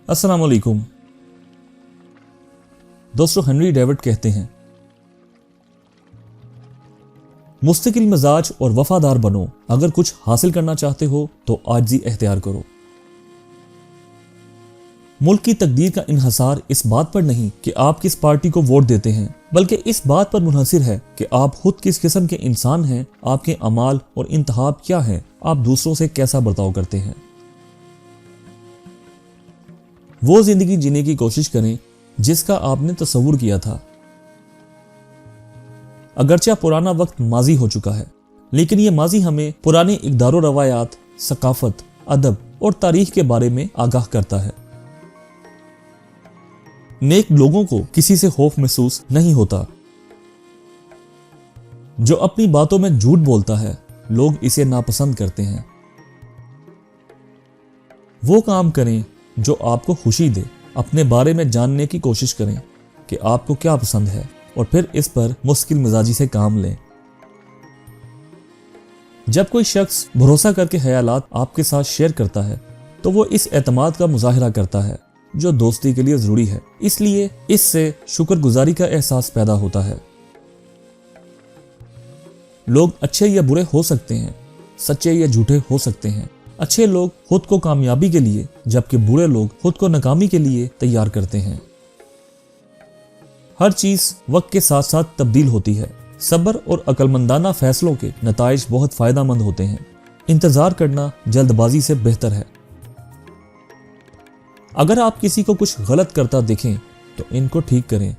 अस्सलाम वालेकुम दोस्तों, हेनरी डेविड कहते हैं, मुस्तकिल मिजाज और वफादार बनो। अगर कुछ हासिल करना चाहते हो तो आजिज़ी इख्तियार करो। मुल्क की तकदीर का इन्हसार इस बात पर नहीं कि आप किस पार्टी को वोट देते हैं, बल्कि इस बात पर मुनहसिर है कि आप खुद किस किस्म के इंसान हैं, आपके अमाल और इंतखाब क्या हैं, आप दूसरों से कैसा बर्ताव करते हैं। वो जिंदगी जीने की कोशिश करें जिसका आपने तस्वुर किया था। अगरचे पुराना वक्त माजी हो चुका है, लेकिन ये माजी हमें पुराने इक़दार रवायात, सकाफत, अदब और तारीख के बारे में आगाह करता है। नेक लोगों को किसी से खौफ महसूस नहीं होता। जो अपनी बातों में झूठ बोलता है, लोग इसे नापसंद करते हैं। वो काम करें जो आपको खुशी दे। अपने बारे में जानने की कोशिश करें कि आपको क्या पसंद है और फिर इस पर मुश्किल मिजाजी से काम लें। जब कोई शख्स भरोसा करके ख्यालात आपके साथ शेयर करता है तो वो इस एतमाद का मुजाहिरा करता है जो दोस्ती के लिए जरूरी है। इसलिए इससे शुक्रगुजारी का एहसास पैदा होता है। लोग अच्छे या बुरे हो सकते हैं, सच्चे या झूठे हो सकते हैं। अच्छे लोग खुद को कामयाबी के लिए, जबकि बुरे लोग खुद को नाकामी के लिए तैयार करते हैं। हर चीज वक्त के साथ साथ तब्दील होती है। सब्र और अक्लमंदाना फैसलों के नताइज बहुत फायदेमंद होते हैं। इंतजार करना जल्दबाजी से बेहतर है। अगर आप किसी को कुछ गलत करता देखें तो इनको ठीक करें।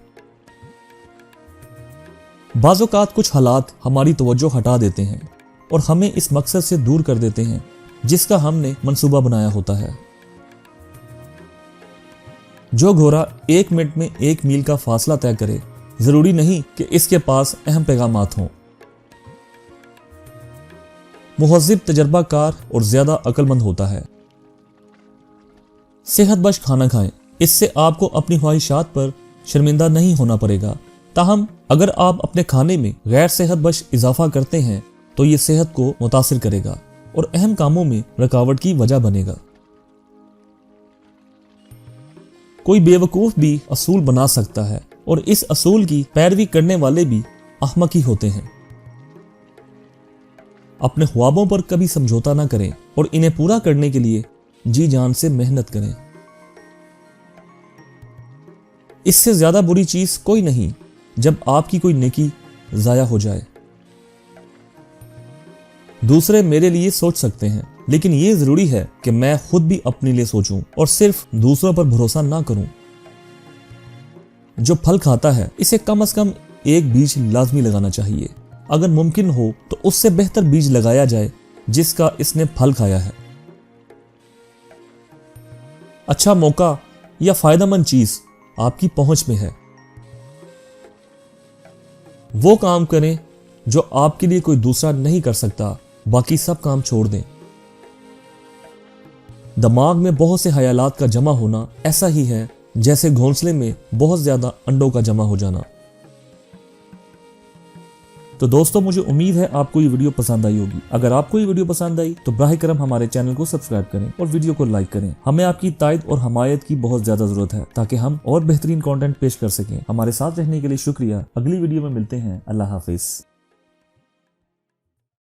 बाज़ औक़ात कुछ हालात हमारी तवज्जो हटा देते हैं और हमें इस मकसद से दूर कर देते हैं जिसका हमने मंसूबा बनाया होता है। जो घोड़ा 1 मिनट में 1 मील का फासला तय करे, जरूरी नहीं कि इसके पास अहम पैगामात हों। मुहज़्ज़िब तजर्बाकार और ज्यादा अक्लमंद होता है। सेहत बख्श खाना खाएं, इससे आपको अपनी ख्वाहिशात पर शर्मिंदा नहीं होना पड़ेगा। ताहम अगर आप अपने खाने में गैर सेहत बख्श इजाफा करते हैं तो ये सेहत को मुतासिर करेगा और अहम कामों में रुकावट की वजह बनेगा। कोई बेवकूफ भी असूल बना सकता है और इस असूल की पैरवी करने वाले भी अहमक ही होते हैं। अपने ख्वाबों पर कभी समझौता ना करें और इन्हें पूरा करने के लिए जी जान से मेहनत करें। इससे ज्यादा बुरी चीज कोई नहीं जब आपकी कोई नेकी जाया हो जाए। दूसरे मेरे लिए सोच सकते हैं, लेकिन यह जरूरी है कि मैं खुद भी अपने लिए सोचूं और सिर्फ दूसरों पर भरोसा ना करूं। जो फल खाता है इसे कम से कम एक बीज लाजमी लगाना चाहिए। अगर मुमकिन हो तो उससे बेहतर बीज लगाया जाए जिसका इसने फल खाया है। अच्छा मौका या फायदेमंद चीज आपकी पहुंच में है, वो काम करें जो आपके लिए कोई दूसरा नहीं कर सकता। बाकी सब काम छोड़ दें। दिमाग में बहुत से ख्यालात का जमा होना ऐसा ही है जैसे घोंसले में बहुत ज्यादा अंडों का जमा हो जाना। तो दोस्तों, मुझे उम्मीद है आपको ये वीडियो पसंद आई होगी। अगर आपको ये वीडियो पसंद आई तो बराह करम हमारे चैनल को सब्सक्राइब करें और वीडियो को लाइक करें। हमें आपकी तायद और हमायत की बहुत ज्यादा जरूरत है ताकि हम और बेहतरीन कंटेंट पेश कर सकें। हमारे साथ रहने के लिए शुक्रिया। अगली वीडियो में मिलते हैं। अल्लाह हाफिज।